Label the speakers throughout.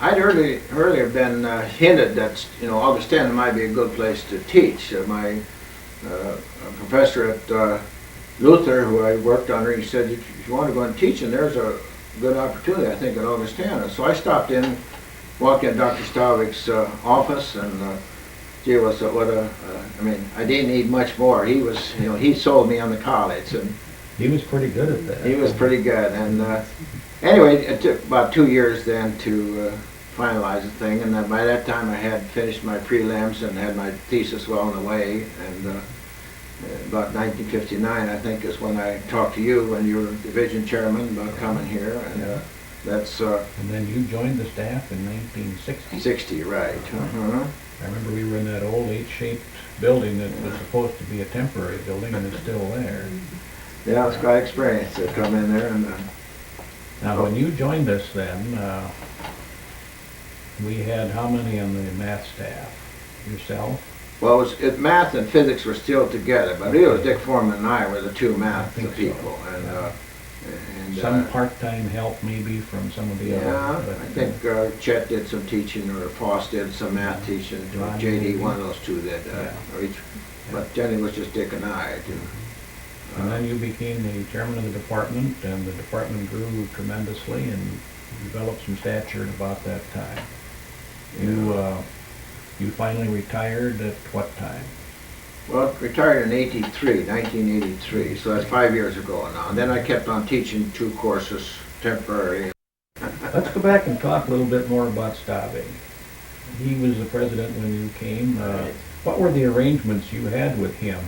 Speaker 1: I'd earlier been hinted that Augustana might be a good place to teach. My professor at Luther, who I worked under, he said, if you want to go and teach, and there's a good opportunity, I think, at Augustana. So I stopped in, walked in Dr. Stavick's office, and gee, I mean, I didn't need much more. He was, he sold me on the college, and
Speaker 2: he was pretty good at that.
Speaker 1: he was pretty good. And anyway, it took about 2 years then to finalize the thing, and then by that time I had finished my prelims and had my thesis well on the way. And about 1959, I think, is when I talked to you when you were division chairman about coming here, and that's.
Speaker 2: And then you joined the staff in 1960.
Speaker 1: 60, right.
Speaker 2: I remember we were in that old 8-shaped building that was supposed to be a temporary building, and it's still there.
Speaker 1: Yeah, it was quite an experience to come in there. And
Speaker 2: now, when you joined us, then we had how many on the math staff? Yourself?
Speaker 1: Well, math and physics were still together, but it was Dick Foreman and I were the two math people.
Speaker 2: So.
Speaker 1: And
Speaker 2: some part-time help maybe from some of the other.
Speaker 1: Yeah, I think Chet did some teaching, or Foss did some math teaching, or JD, one of those two did. But generally it was just Dick and I.
Speaker 2: And then you became the chairman of the department, and the department grew tremendously and developed some stature at about that time. You finally retired at what time?
Speaker 1: Well, retired in 1983, so that's 5 years ago now. And then I kept on teaching 2 courses temporarily.
Speaker 2: Let's go back and talk a little bit more about Stavig. He was the president when you came. What were the arrangements you had with him?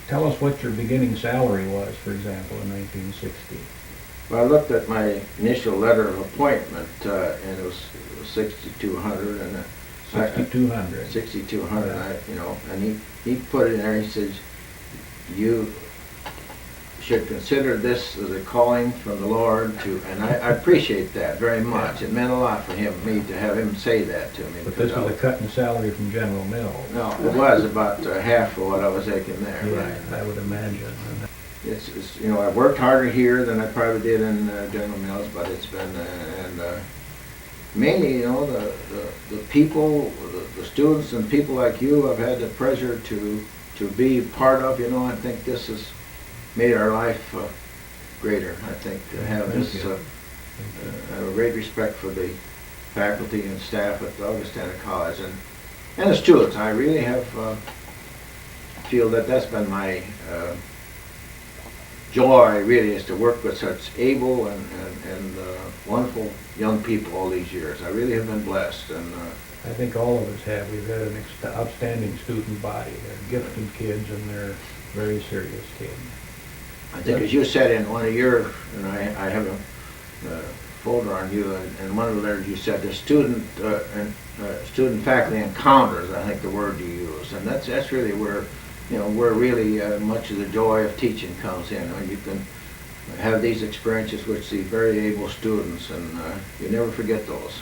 Speaker 2: Tell us what your beginning salary was, for example, in 1960.
Speaker 1: Well, I looked at my initial letter of appointment, and it was 6,200, and
Speaker 2: 6,200.
Speaker 1: 6,200. And he put it in there. He says, "You should consider this as a calling from the Lord to," and I appreciate that very much. It meant a lot for me to have him say that to me.
Speaker 2: But this was a cut in salary from General Mills.
Speaker 1: No, it was about half of what I was making there.
Speaker 2: Yeah,
Speaker 1: right.
Speaker 2: I would imagine.
Speaker 1: It's I worked harder here than I probably did in General Mills, but it's been mainly the people, the students and people like you I've had the pleasure to be part of. I think this has made our life greater. I think to have this, I have a great respect for the faculty and staff at Augustana College and the students. I really have feel that's been my joy, really, is to work with such able and wonderful young people all these years. I really have been blessed. And
Speaker 2: I think all of us have. We've had an outstanding student body. They're gifted kids, and they're very serious kids.
Speaker 1: I think, as you said in one of your, and I have a folder on you, and one of the letters you said, the student faculty encounters, I think the word you use, and that's really where where really much of the joy of teaching comes in. When you can have these experiences with these very able students, and you never forget those.